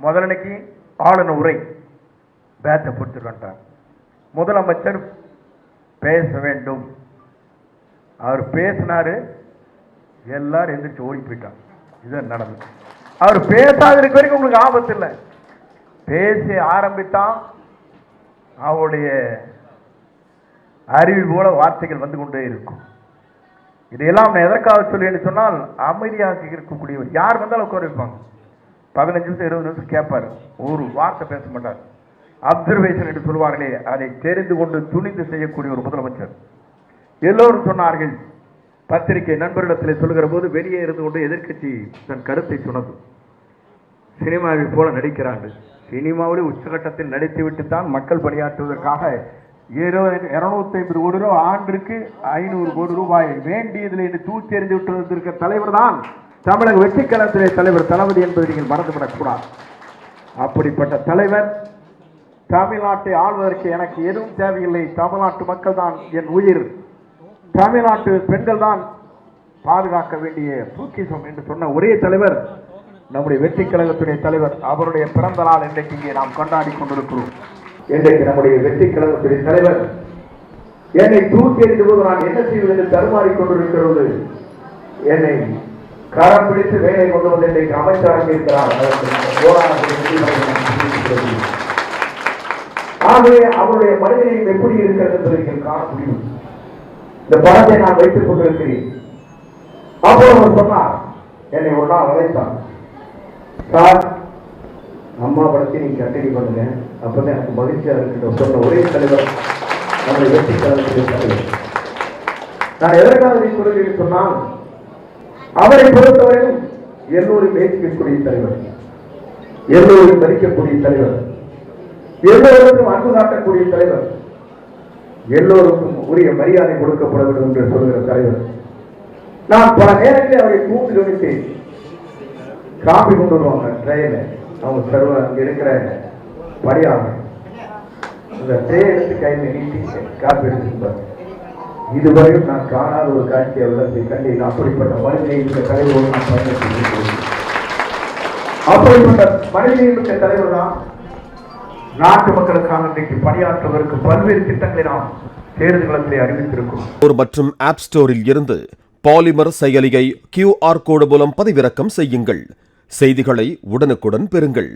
முதலனைக்கு ஆளுநர் உரை பேட்டை பிடிச்சிட்டு வந்துட்டாங்க. முதலமைச்சர் பேச வேண்டும். அவர் பேசினாரு, எல்லாரும் எந்திரிச்சு ஓடி போயிட்டாங்க. இதுதான் நடந்தது. அவர் பேசாத இருக்க வரைக்கும் உங்களுக்கு ஆபத்து இல்லை. பேசி ஆரம்பித்தான் அவருடைய அறிவு போல வார்த்தைகள் வந்து கொண்டே இருக்கும். இதையெல்லாம் நான் எதற்காக சொல்லி சொன்னால், அமைதியாக இருக்கக்கூடியவர் யார் வந்தாலும் உட்கார வைப்பாங்க. 15 நிமிஷம் 20 நிமிஷம் கேட்பார், ஒரு வார்த்தை பேச மாட்டார். அப்சர்வேஷன் என்று சொல்வார்களே, அதை தெரிந்து கொண்டு துணிந்து செய்யக்கூடிய ஒரு முதலமைச்சர். எல்லோரும் சொன்னார்கள், பத்திரிகை நண்பர்களிடத்தில் சொல்லுகிற போது வெளியே இருந்து கொண்டு எதிர்கட்சி தன் கருத்தை சொன்னது. சினிமாவில் போல நடிக்கிறார்கள். சினிமாவில் உச்சகட்டத்தில் நடித்துவிட்டு தான் மக்கள் பணியாற்றுவதற்காக 250 கோடி ரூபாய் ஆண்டிற்கு 500 கோடி ரூபாய் வேண்டியதில் என்று தூக்கி எறிந்து விட்டு தலைவர் தான் தமிழக வெற்றி கழகத்திலே தலைவர் தளபதி என்பதை நீங்கள் மறந்துவிடக் கூடாது. அப்படிப்பட்ட தலைவர், தமிழ்நாட்டை ஆள்வதற்கு எனக்கு எதுவும் தேவையில்லை, தமிழ்நாட்டு மக்கள் தான் என் உயிர், தமிழ்நாட்டு பெண்கள் தான் பாதுகாக்க வேண்டிய பொக்கிஷம் என்று சொன்ன ஒரே தலைவர் நம்முடைய வெற்றி கழகத்துடைய தலைவர். அவருடைய பிறந்த நாள் இன்றைக்கு இங்கே நாம் கொண்டாடி கொண்டிருக்கிறோம். இன்றைக்கு நம்முடைய வெற்றி கழகத்துடைய தலைவர் என்னை தூக்கி எறிந்த போது நான் என்ன செய்வது என்று தருமாறிக் கொண்டிருக்கிறது. என்னை கரம் பிடித்து வேலை கொண்டு வந்து இன்றைக்கு அமைச்சராக இருக்கிறார். ஆகவே அவருடைய மனிதனையும் எப்படி இருக்கிறது என்பதை நீங்கள் காண முடியும். இந்த படத்தை நான் வைத்துக் கொண்டிருக்கிறேன். அப்போ அவர் சொன்னார், என்னை ஒரு நாள் அழைத்தார், சார் அம்மா படத்தை நீங்க கண்டினியூ பண்ணுங்க, அப்பதான் எனக்கு மகிழ்ச்சியா இருக்கு சொன்ன ஒரே தலைவர் நம்முடைய வெற்றி கழகத்துடைய தலைவர். நான் எதற்காக சொல்கிறேன் சொன்னால், அவரை பொறுத்தவரையும் எல்லோரும் நேசிக்கக்கூடிய தலைவர், எல்லோரும் மதிக்கக்கூடிய தலைவர், எல்லோருக்கும் அன்பு காட்டக்கூடிய தலைவர், எல்லோருக்கும் உரிய மரியாதை கொடுக்கப்பட வேண்டும் என்று சொல்கிற தலைவர். நான் பல நேரங்களில் அவரை கூப்பிட்டு கவனித்தேன். காப்பி கொண்டு வருவாங்க ட்ரெயில, அவங்க சர்வ அங்க இருக்கிற பணியாளர் அந்த ட்ரே எடுத்து கையில் நீட்டி காப்பி எடுத்துப்பார். இதுவரையும் நான் காணாத ஒரு காட்சியை உள்ளத்தை கண்டேன். அப்படிப்பட்ட மனிதனை இந்த தலைவரோடு நான் பயன்படுத்தி, அப்படிப்பட்ட மனிதனை மிக்க தலைவர் தான் நாட்டு மக்களுக்கான இன்றைக்கு பணியாற்றுவதற்கு பல்வேறு திட்டங்களை நாம் தேர்தல் களத்திலே அறிவித்திருக்கிறோம். மற்றும் ஆப் ஸ்டோரில் இருந்து பாலிமர் செயலியை QR கோடு மூலம் பதிவிறக்கம் செய்யுங்கள். செய்திகளை உடனுக்குடன் பெறுங்கள்.